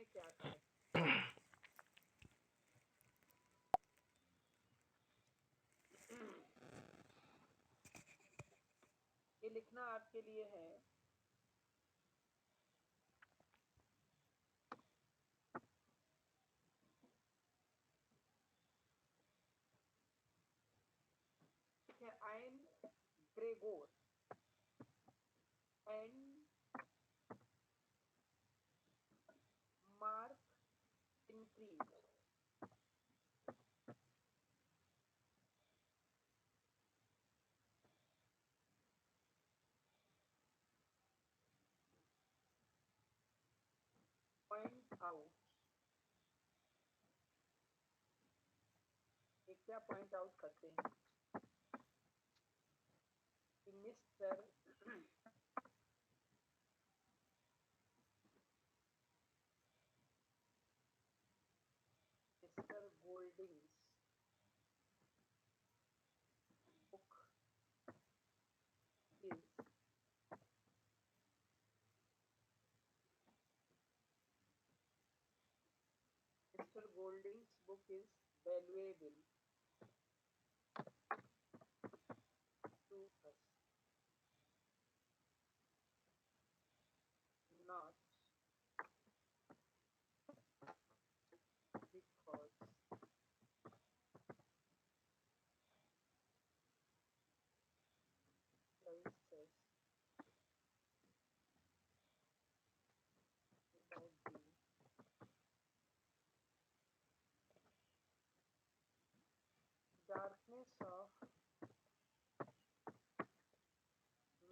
में क्या करें? ये लिखना आपके लिए है Ian Gregor and Mark increase point out. ये क्या पॉइंट आउट करते हैं कि mister mister Golding's book is mister Golding's book is valuable to us, not because prices might be darkness of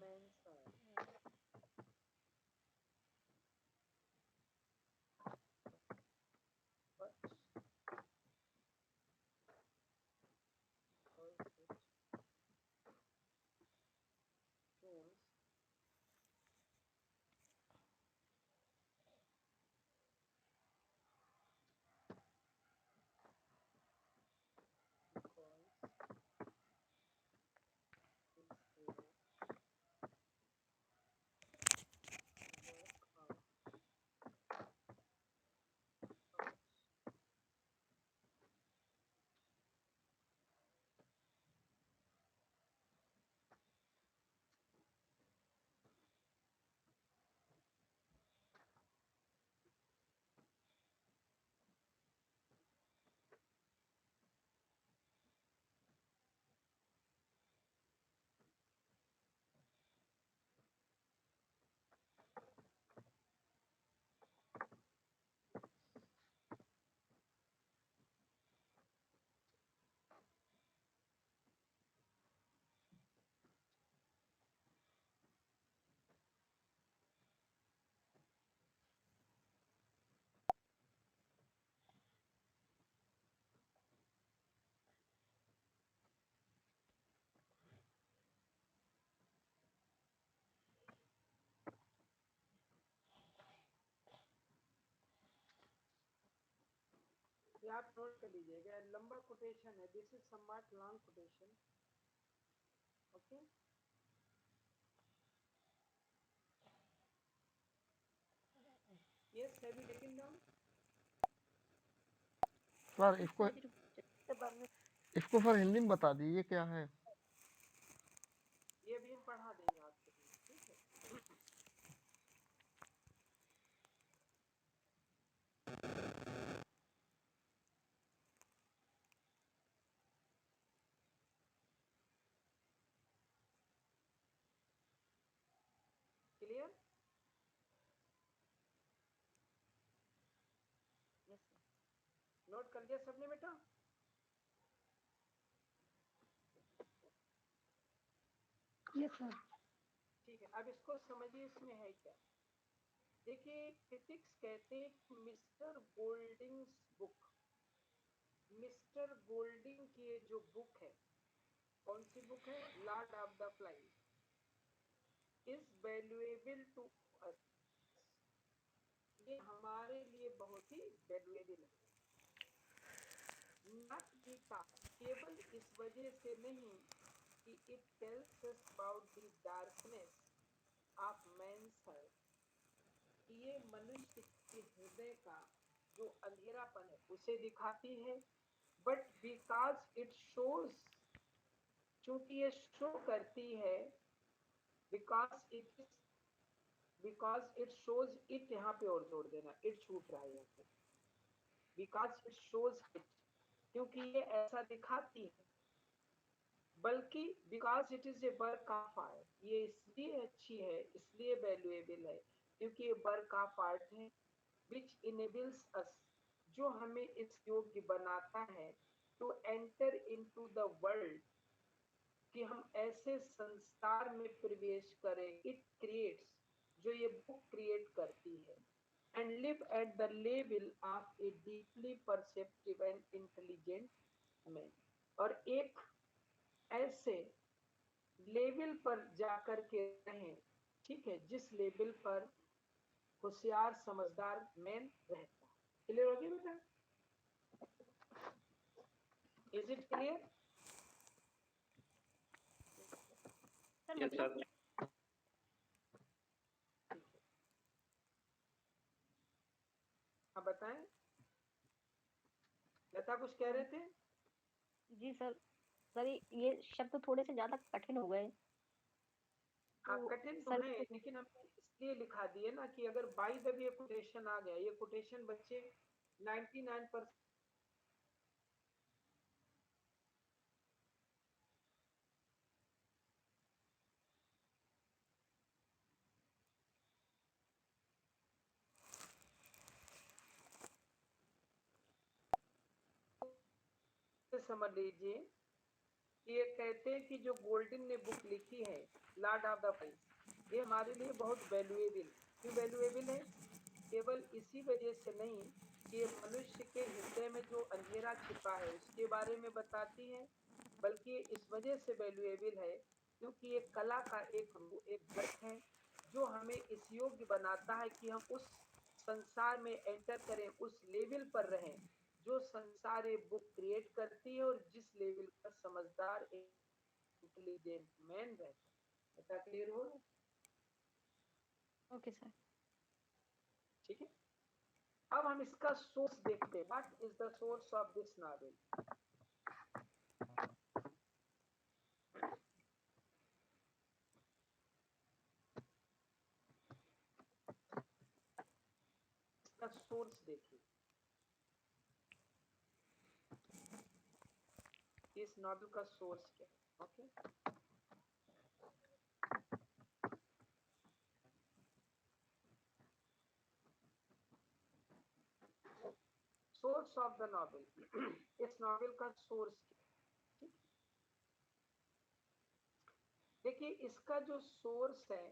man's heart, but because it shows because is a work of art. ये आप note कर लीजिएगा, लंबा quotation है, this is somewhat long quotation, okay. Yes, have you taken down? Sir इसको sir Hindi में बता दीजिए क्या है। ये भी हम पढ़ा देंगे आपके लिए, ठीक है। क्लियर? नोट कर लिया सबने बेटा? Yes sir. ठीक है, अब इसको समझिए इसमें है क्या। देखिए क्रिटिक्स कहते हैं कि mister Golding's book, mister Golding की ये जो बुक है, कौन सी बुक है? Lord of the flies, is valuable to us, ये हमारे लिए बहुत ही वैल्यूएबल है। नॉट बिकॉज, केवल इस वजह से नहीं कि it tells us about the darkness of man's heart, ये मनुष्य कि हृदय का जो अंधेरापन है उसे दिखाती है, बट बिकॉज इट शोज, चूंकि ये शो करती है, because it is, because it shows it, यहाँ पे और जोड़ देना, इट छूट रहा है यहाँ पे, बिकॉज इट शोज इट, क्योंकि ये ऐसा दिखाती है, बल्कि because it is a work of art, ये इसलिए अच्छी है, इसलिए वैल्यूएबल है, क्योंकि ये वर्क ऑफ आर्ट है, विच इनेबल्स अस, जो हमें इस योग्य बनाता है, to enter into the world, कि हम ऐसे संसार में प्रवेश करें, इट क्रिएट्स, जो ये बुक क्रिएट करती है, and live at the level of A deeply perceptive and intelligent man, और एक ऐसे लेवल पर जाकर के रहें, ठीक है, जिस लेवल पर होशियार समझदार मैन रहता है। क्लियर हो गया बेटा? Is it clear? Sir yes मतलब सर। हाँ बताएं, लता कुछ कह रहे थे? जी सर, सर ये शब्द थोड़े से ज्यादा कठिन हो गए। हाँ तो कठिन तो सर है, लेकिन हमने इसलिए लिखा दिए ना कि अगर बाई द वे कोटेशन आ गया, ये कोटेशन बच्चे 99% समझ लीजिए कि ये कहते हैं कि जो गोल्डन ने बुक लिखी है, लॉर्ड ऑफ द फ्लाइज, ये हमारे लिए बहुत वैल्यूएबल। क्यों वैल्यूएबल है? केवल इसी वजह से नहीं कि ये मनुष्य के हृदय में जो अंधेरा छिपा है उसके बारे में बताती है, बल्कि इस वजह से वैल्यूएबल है क्योंकि ये कला का एक वर्क है, जो हमें इस योग्य बनाता है कि हम उस संसार में एंटर करें, उस लेवल पर रहें जो संसार एक बुक क्रिएट करती है, और जिस लेवल पर समझदार इंटेलिजेंट मैन रहता है। ऐसा क्लियर हो? Okay sir. ठीक है, अब हम इसका सोर्स देखते हैं। What is the source of this novel? इसका सोर्स देखिए, इस नॉवेल का सोर्स क्या है? Okay, source of the novel इस नॉवेल का सोर्स क्या है? ठीक, देखिए इसका जो सोर्स है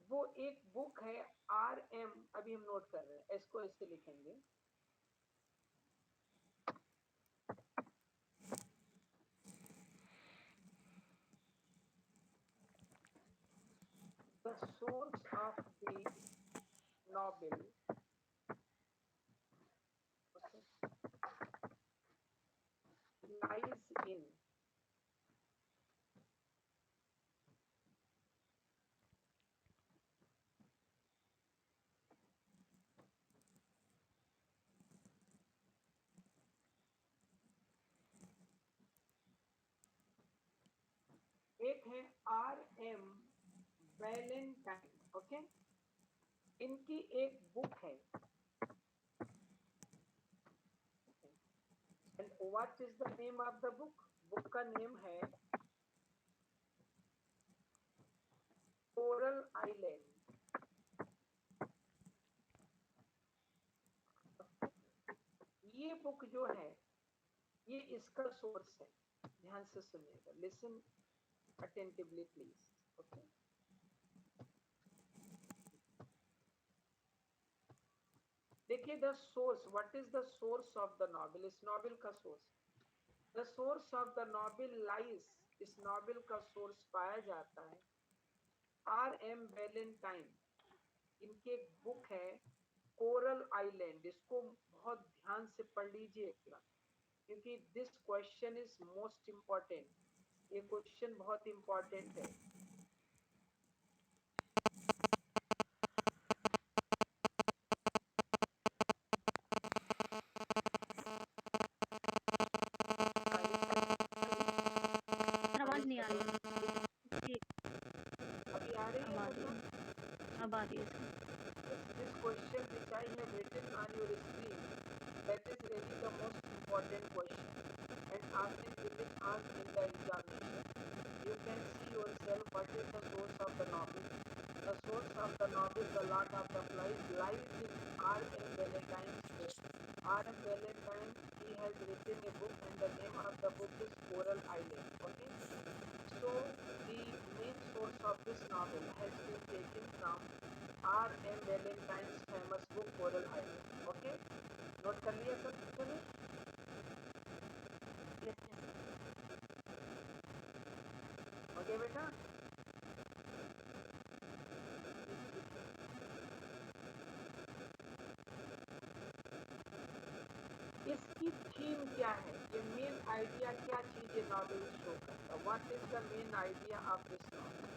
वो एक बुक है, RM, अभी हम नोट कर रहे हैं, इसको ऐसे लिखेंगे, the source of the novel, okay, lies in एक है RM वैलेंटाइन, ओके, इनकी एक बुक है, and what is the name of the book? Book का नेम है कोरल आइलैंड। ये बुक जो है ये इसका सोर्स है। ध्यान से सुनिएगा, लिसन अटेंटिवली प्लीज, ओके। देखिए the source, what is the source of the novel? इस नॉवेल का source, the source of the novel lies, इस नॉवेल का सोर्स पाया जाता है RM वैलेंटाइन, इनकी एक बुक है कोरल आइलैंड। इसको बहुत ध्यान से पढ़ लीजिएगा क्योंकि this question is most important, ये क्वेश्चन बहुत इंपॉर्टेंट है। अब आ रही है इसकी। This question which I have written on your screen, that is really the most important question, and often it is asked in the examination. You can see yourself what is the source of the novel. The source of the novel, The Lord of the Flies, lies in R.M. Ballantyne's book. R.M. Ballantyne, he has written a book, and the name of the book is Coral Island. Okay, so the main source of this novel has been taken from R.M. Ballantyne's famous book Coral Island. Okay, note कर लिया सब ने? Yes yes हो गया बेटा? इसकी theme क्या है? ये मेन आइडिया क्या चीज ये नॉवेल शो करता है? What is the main idea of this novel?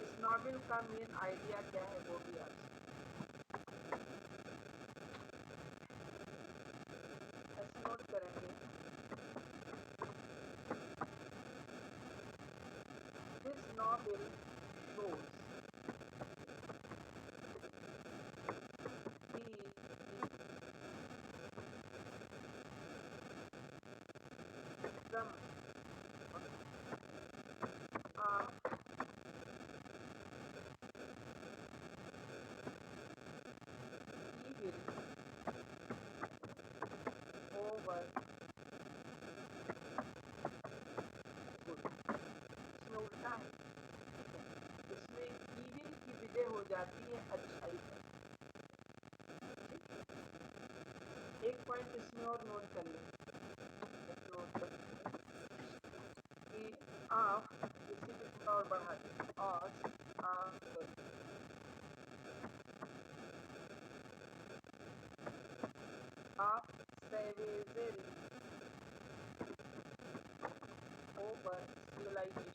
इस नॉवेल का मेन आइडिया क्या है वो भी आपसे ऐसे नोट करेंगे. This novel shows the from evil over good. इसमें उल्टा है. इसमें evil की विजय हो जाती है अच्छाई पर. एक पॉइंट इसमें और नोट कर लें. नोट कर कि आप इसी को थोड़ा और बढ़ा दें. और of savagery over civilization.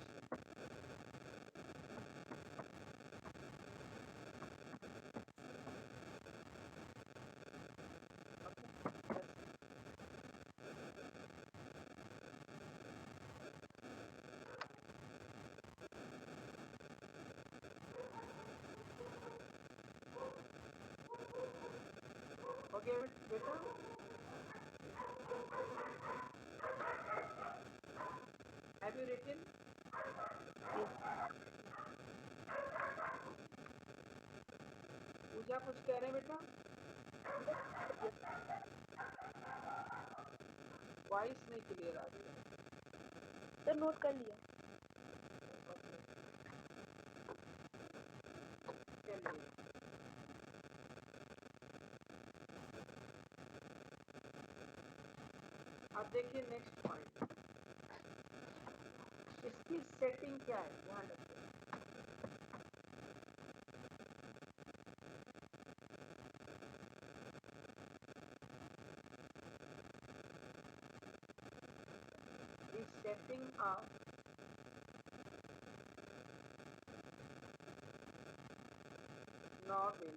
Okay, बेटा? Have you written? पूजा कुछ कह रहे हैं बेटा? वॉइस नहीं क्लियर आ रही है. सर नोट कर लिया. चलिए. अब देखिए नेक्स्ट पॉइंट. इसकी सेटिंग क्या है? ध्यान रखिए. The setting of novel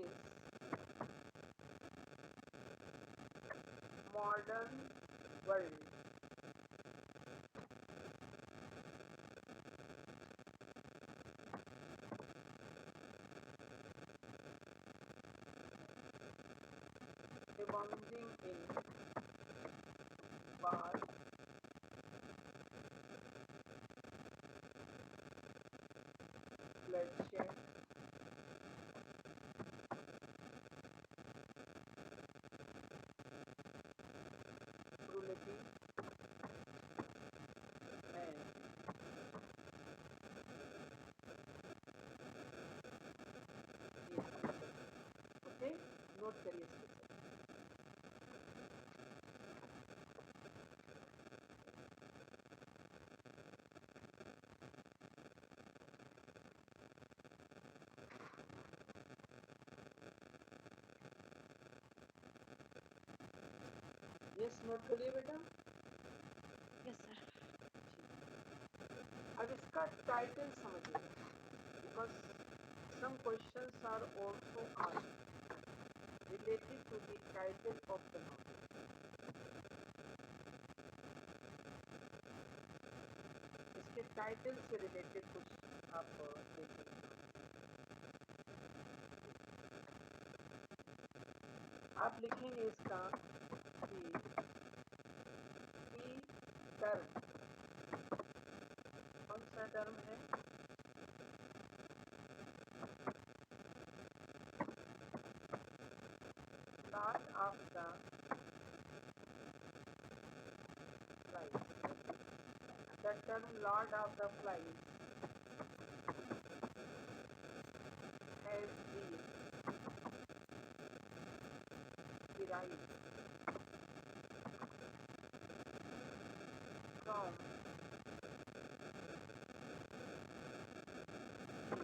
is modern world. Abounding in war, bloodshed, cruelty, and okay, note करिए इसको. यस नोट करिए बेटा. Yes sir. अब इसका टाइटल समझिए. Because some questions are also asked related to the title of the novel. इसके title से related कुछ आप देखेंगे। आप लिखेंगे इसका कि टर्म कौन सा टर्म है? Lord of the flies. The term Lord of the Flies has been derived from the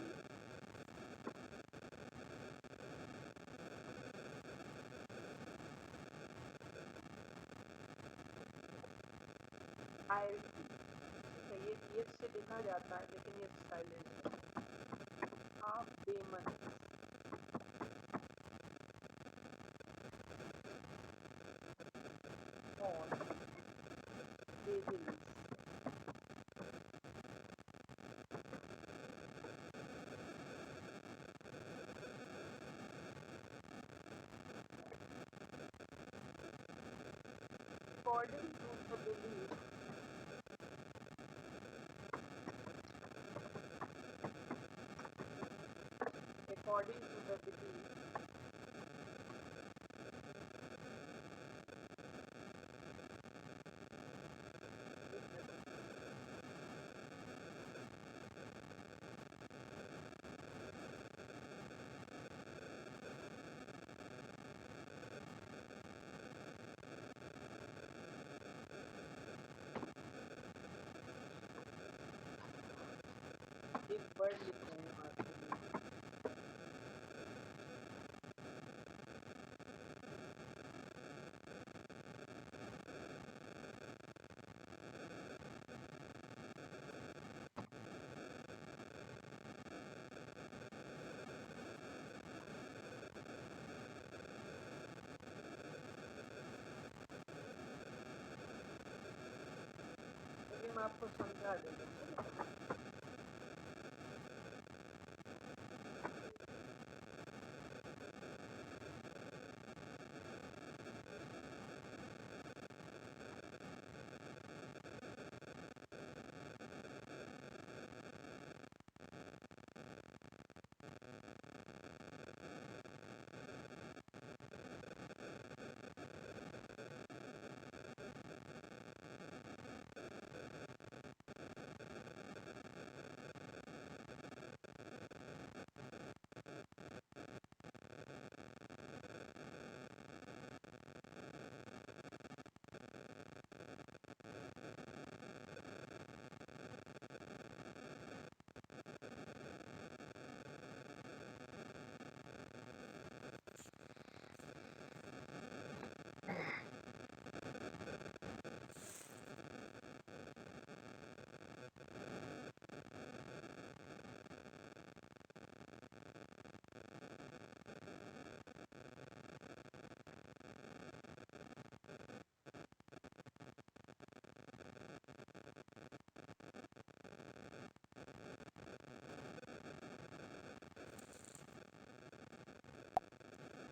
hierarchy। ठीक है, ये से लिखा जाता है लेकिन ये साइलेंट है। ऑफ डेमन्स और devils according to the belief according to the belief एक वर्ड लिख रहे हैं आपके लिए। लेकिन मैं आपको समझा देंगे।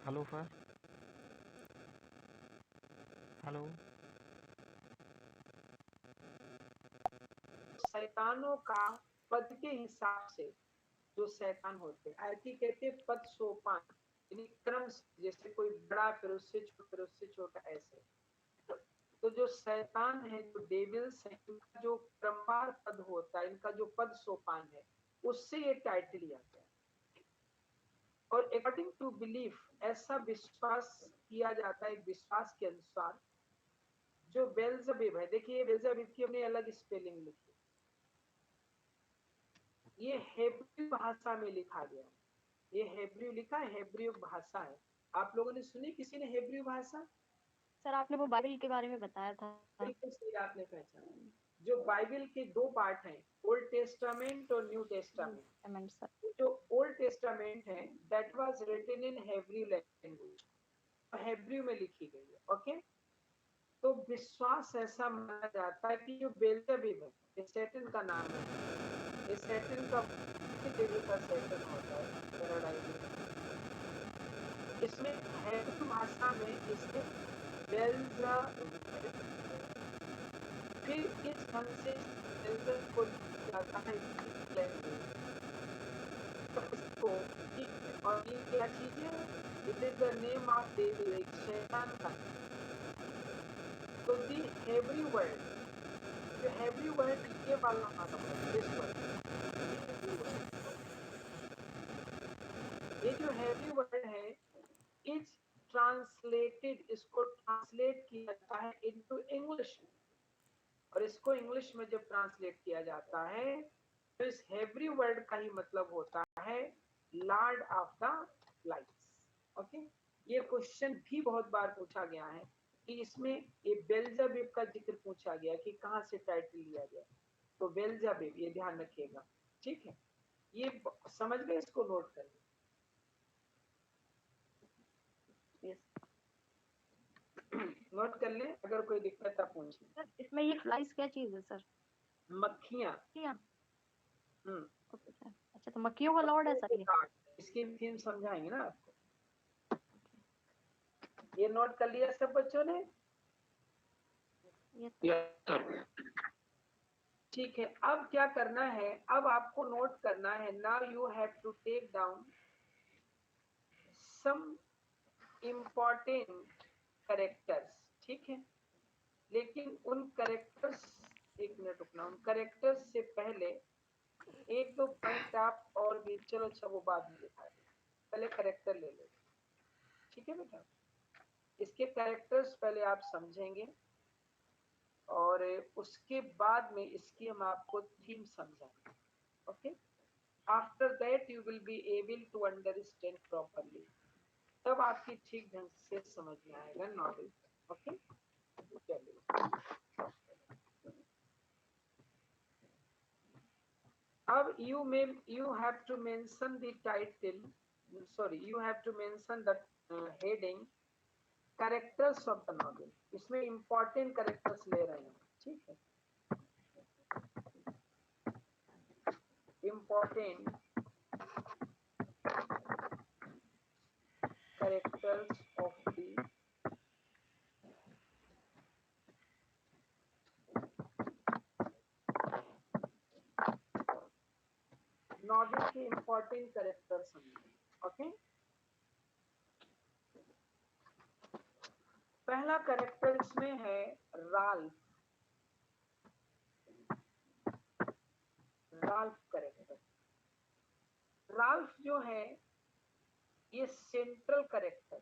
Hello sir. हेलो। शैतानों का पद के हिसाब से जो शैतान होते हैं, आयती कहते हैं पद सोपान, यानी क्रम से, जैसे कोई बड़ा फिर उससे छोटा ऐसे। तो जो शैतान है, जो डेविल्स है, इनका जो क्रमवार पद होता है, इनका जो पद सोपान है, उससे ये टाइटल लिया गया। और अकॉर्डिंग टू बिलीफ, ऐसा विश्वास किया जाता है, विश्वास के अनुसार जो बेल्जेबुल है, देखिए बेल्जेबुल की हमने अलग स्पेलिंग लिखी, ये हेब्रू भाषा में लिखा गया है। ये हेब्रू लिखा है, हेब्रू भाषा है। आप लोगों ने सुनी किसी ने हेब्रू भाषा? सर आपने वो बाइबल के बारे में बताया था। बिल्कुल सही आपने पहचाना। जो बाइबल के दो पार्ट हैं, ओल्ड टेस्टामेंट और न्यू टेस्टामेंट। सर जो ओल्ड टेस्टामेंट है, that was written in Hebrew language, Hebrew में लिखी गई है। ओके, तो विश्वास ऐसा माना जाता है कि जो बेल्जेबुल है, ये शैतान का नाम है, ये सैटर्न का देवी का सैटर्न होता है, पैराडाइज। इसमें हेब्रू भाषा में इसे बेल्ज़ेबुल, फिर इस ढंग से बेल्ज़ेबुल को लिखा जाता है ग्रीक लैंग्वेज इसको, ठीक है। और ये क्या चीज है? It is the name of devil, एक शैतान का। तो दी हेब्री वर्ड, जो हेब्री वर्ड ये वाला माना है, दिस वर्ड, ये जो हेब्री वर्ड है इज ट्रांसलेटेड, इसको ट्रांसलेट किया जाता है इनटू इंग्लिश, और इसको इंग्लिश में जब ट्रांसलेट किया जाता है तो इस हेब्री वर्ड का ही मतलब होता है lord of the lights. Okay, ये क्वेश्चन भी बहुत बार पूछा गया है कि इसमें ये बेल्ज़ेबुल का जिक्र पूछा गया कि कहां से टाइटल लिया गया, तो बेल्ज़ेबुल, ये ध्यान रखिएगा, ठीक है। ये समझ गए, इसको नोट कर यस नोट कर ले, अगर कोई दिक्कत है पूछिए। सर, इसमें ये फ्लाइज क्या चीज है सर? मक्खियां। ओके सर, अच्छा तो मक्खियों का लॉर्ड है सर ये? इसकी थीम समझाएंगे ना आपको। ये नोट कर लिया सब बच्चों ने? ठीक है, अब क्या करना है, अब आपको नोट करना है, now you have to take down some important characters, ठीक है। लेकिन उन कैरेक्टर्स, एक मिनट रुकना, उन कैरेक्टर्स से पहले एक दो पॉइंट आप और भी, चलो अच्छा वो बाद में दिखा दें, पहले कैरेक्टर ले लो, ठीक है बेटा। इसके कैरेक्टर्स पहले आप समझेंगे और उसके बाद में इसकी हम आपको थीम समझाएंगे, okay. After that you will be able to understand properly, तब आपकी ठीक ढंग से समझ में आएगा नॉलेज, ओके। चलिए, अब you have to mention the title, sorry, you have to mention the heading characters of the novel, इसमें important characters ले रहे हैं, ठीक है। important characters of the novel के important characters समझिए, ओके। पहला कैरेक्टर इसमें है राल्फ। राल्फ कैरेक्टर, राल्फ जो है ये central character,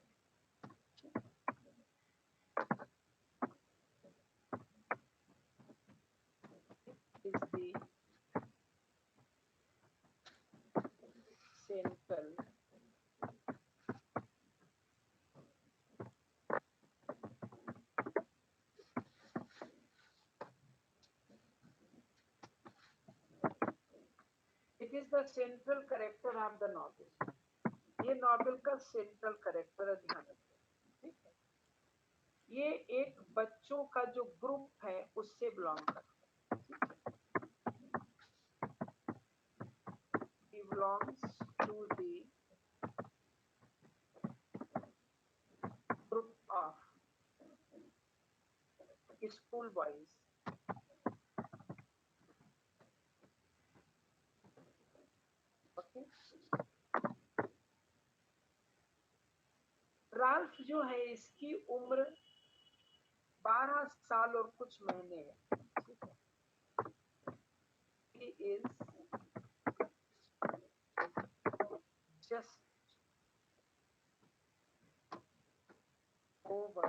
is the central it is the central character of the novel, ये नॉवेल का सेंट्रल कैरेक्टर है, ध्यान रखिए, ठीक है। ये एक बच्चों का जो ग्रुप है उससे बिलोंग करता है, he belongs to the group of school boys, okay. Ralph जो है इसकी उम्र 12 साल और कुछ महीने है, ठीक है। He is just over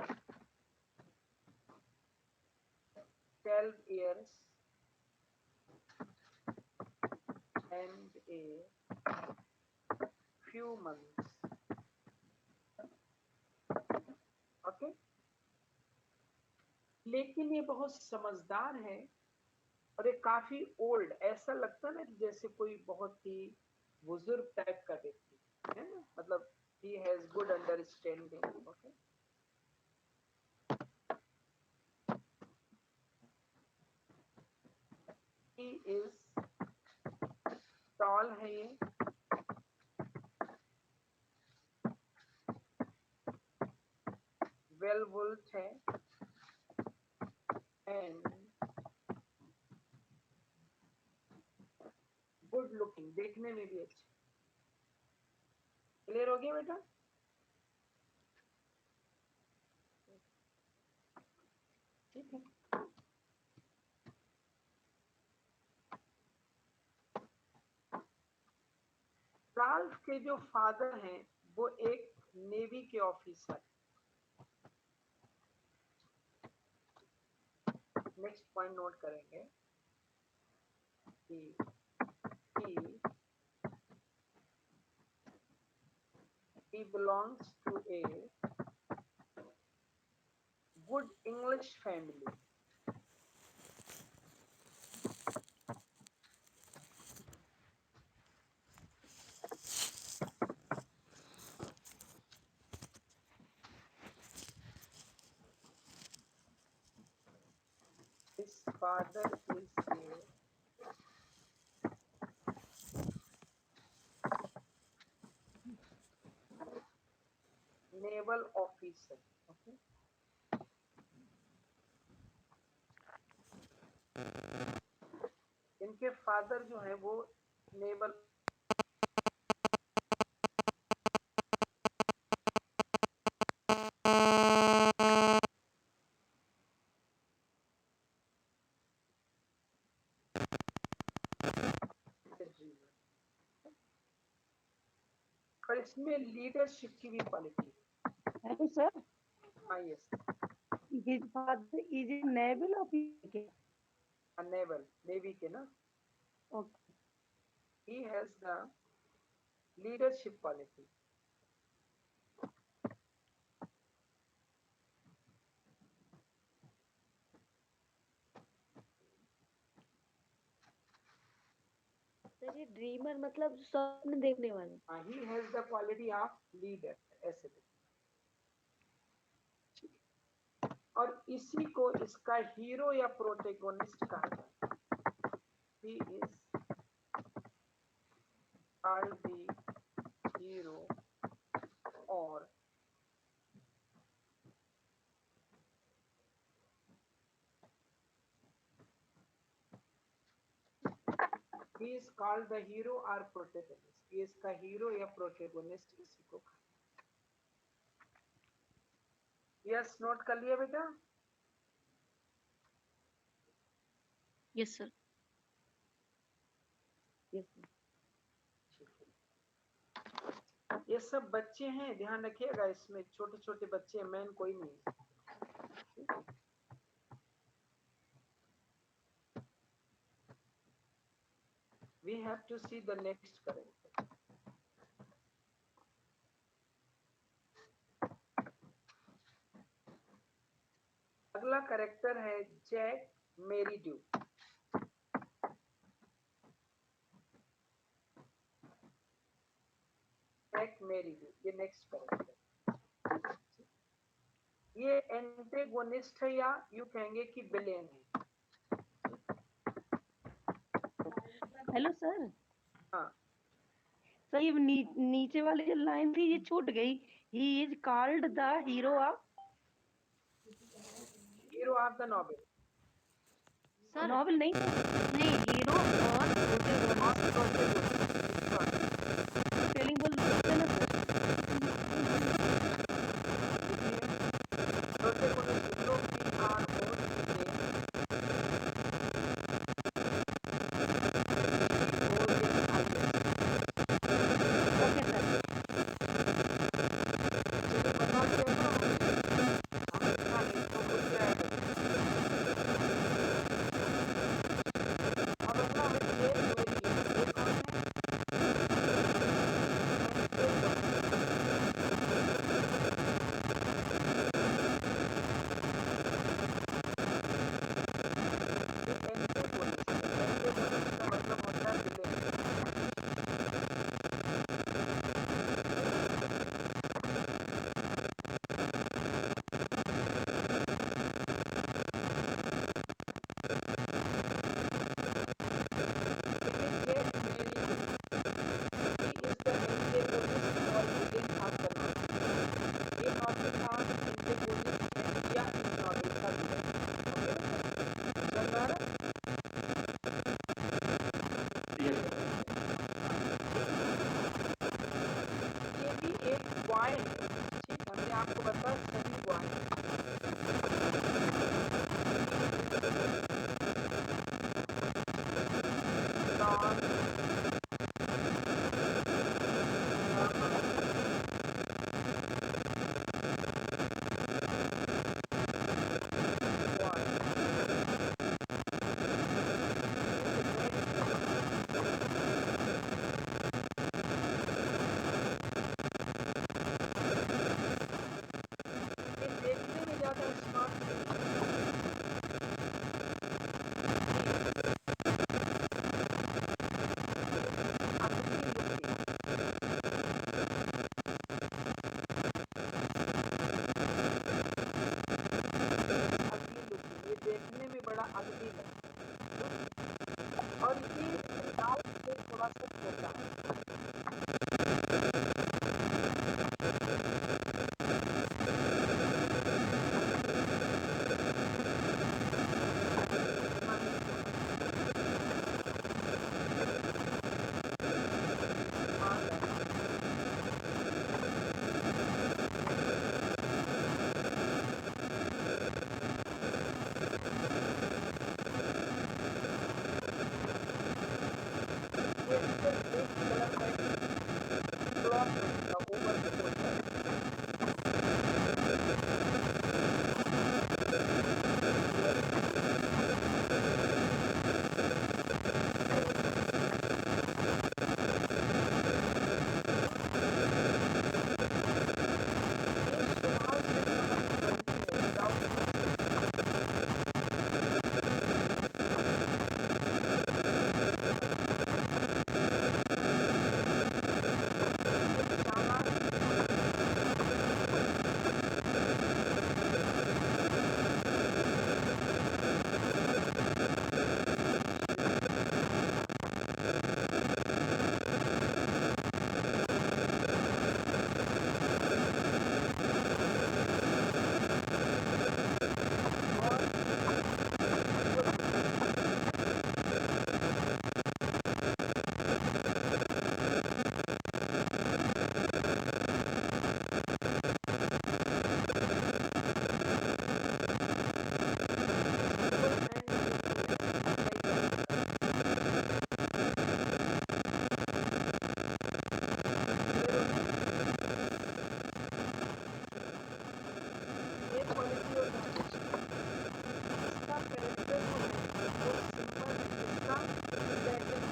12 years and a few months, okay. लेकिन ये बहुत समझदार है और ये काफी ओल्ड, ऐसा लगता ना जैसे कोई बहुत ही बुजुर्ग टाइप का व्यक्ति है ना, मतलब he has good understanding, okay. He is tall है ये, वेल वुल्ड है, एंड गुड लुकिंग, देखने में भी अच्छे। क्लियर हो गया बेटा? ठीक है। राल्फ के जो फादर हैं वो एक नेवी के ऑफिसर। नेक्स्ट पॉइंट नोट करेंगे कि he belongs to a good English family. His father is a naval officer. Okay. इनके फादर जो है वो नेवल और इसमें लीडरशिप की भी क्वालिटी। हेलो सर, हाँ yes, his father is a naval officer. Naval navy के ना। Okay. He has the leadership quality. Sir ये ड्रीमर मतलब सपने देखने वाले। He has the quality of leader, ऐसे देखो। और इसी को इसका हीरो या प्रोटेगोनिस्ट कहा जाता है। He is called the hero or he is called the hero or protagonist. ये इसका हीरो या प्रोटेगोनिस्ट इसी को कहा। यस, नोट कर लिया बेटा? Yes sir. Yes sir. ये सब बच्चे हैं, ध्यान रखिएगा, इसमें छोटे छोटे बच्चे हैं, मैन कोई नहीं। We have to see the next character. अगला कैरेक्टर है जैक मेरीड्यू। जैक मेरीड्यू ये नेक्स्ट कैरेक्टर। ये एंटेगोनिस्ट है या यू कहेंगे कि विलेन है। Hello sir. हाँ सर ये नीचे वाली जो लाइन थी ये छूट गई। He is called the hero of the novel. Sir novel नहीं हीरो और स्पेलिंग बोल सकते हैं ना सर? Okay sir. आएंगे, ठीक है, मैं आपको बता सही वो आएंगे। दाल, ये देखने में ज्यादा स्मार्ट नहीं ये देखने में बड़ा अगली लगता और ये दाल से थोड़ा सा छोटा है। ये सिर्फ एक कलर में ब्लॉक का ओवर होता है। ये सुभाष से बनती है दाल। ये क्वालिटी और इसका कैरेक्टर जो है वो सिंपल है, इसका pattern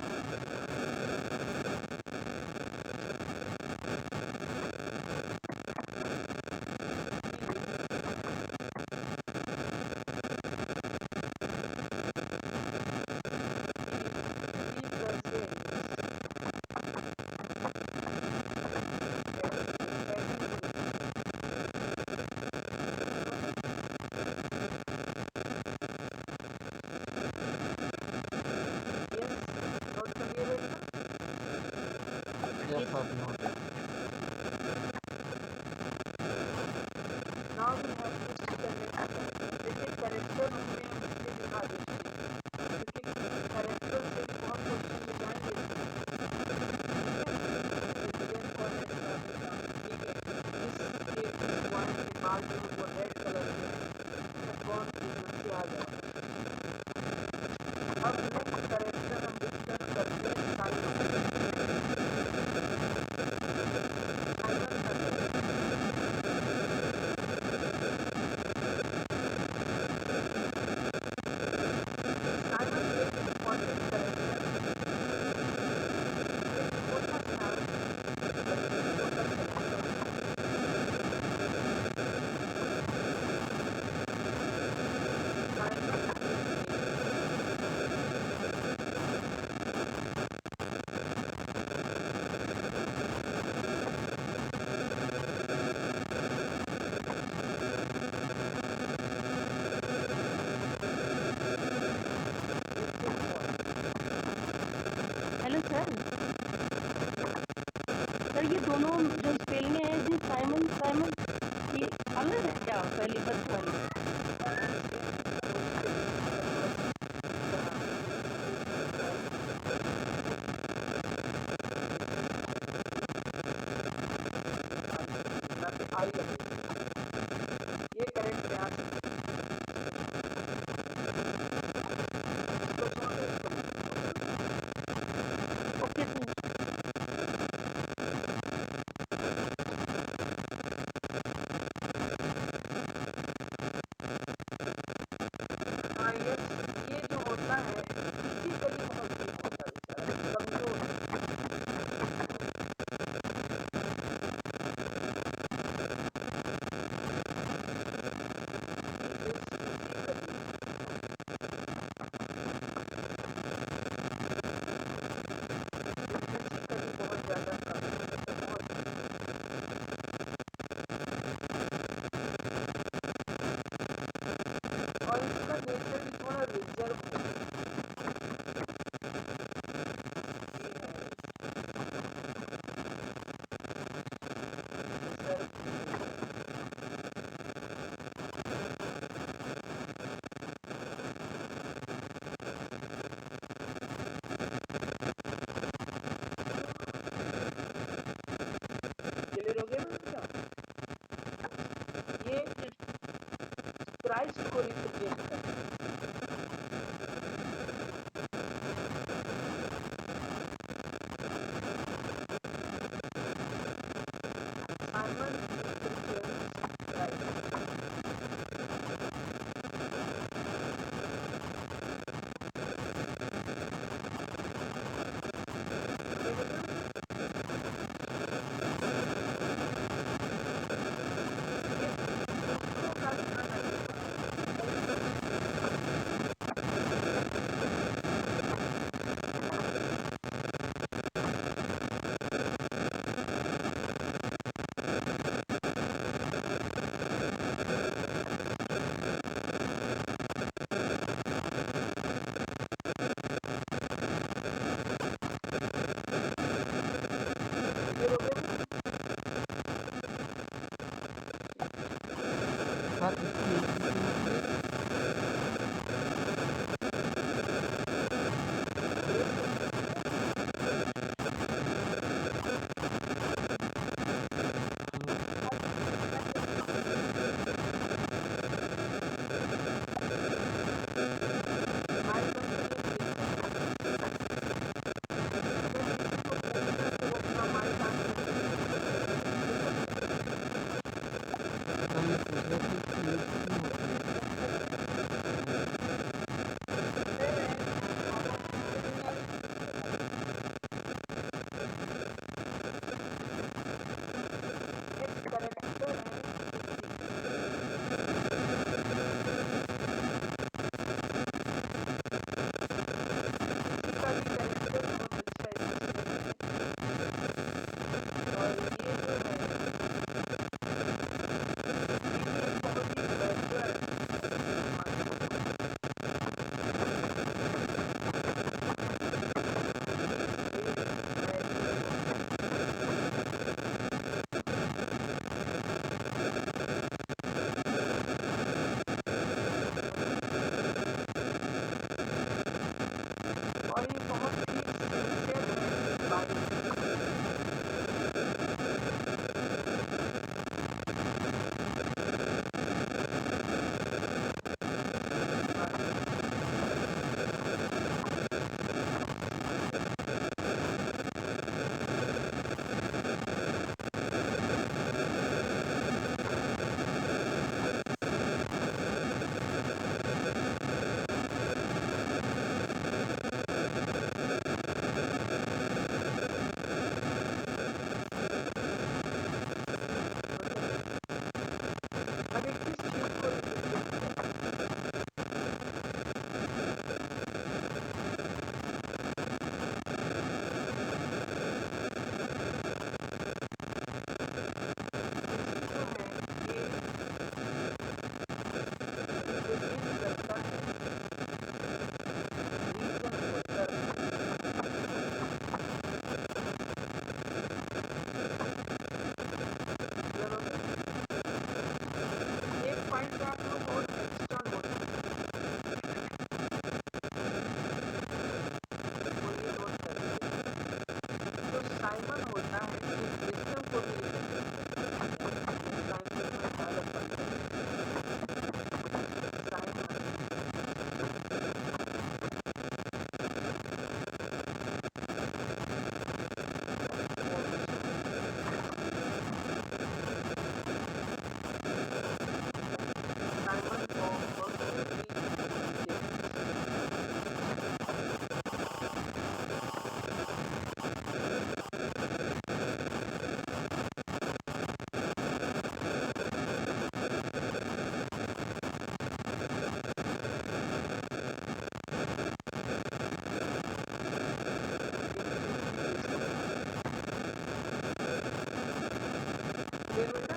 Yes, sir, noted. now we have this character. देखिए कैरेक्टर हमने इसलिए दिखा देते हैं क्योंकि कैरेक्टर से भी बहुत क्वेश्चन में जाएंगे। इस वन के बाल जो वो रेड कलर के हैं कौन सी आ जाए। अब नेक्स्ट कैरेक्टर हम डिस्कस करते हैं दवाई लगेगी। ये करें प्रयास, इसको छोड़ दो, इसको ओके सर। हाँ यस, ये जो होता है फिजिकली बहुत वीक होता है बेचारा, कमजोर है। He is फिजिकली बहुत ज्यादा कमजोर है, बहुत। और इसका नेचर भी थोड़ा रिजर्व है, ये है रिजर्व। क्लियर हो गया ना बेटा? ये क्राइस्ट को रिप्रेजेंट करता है। Simon represents Christ. ये दूसरों का ध्यान रखने वाला है, There was a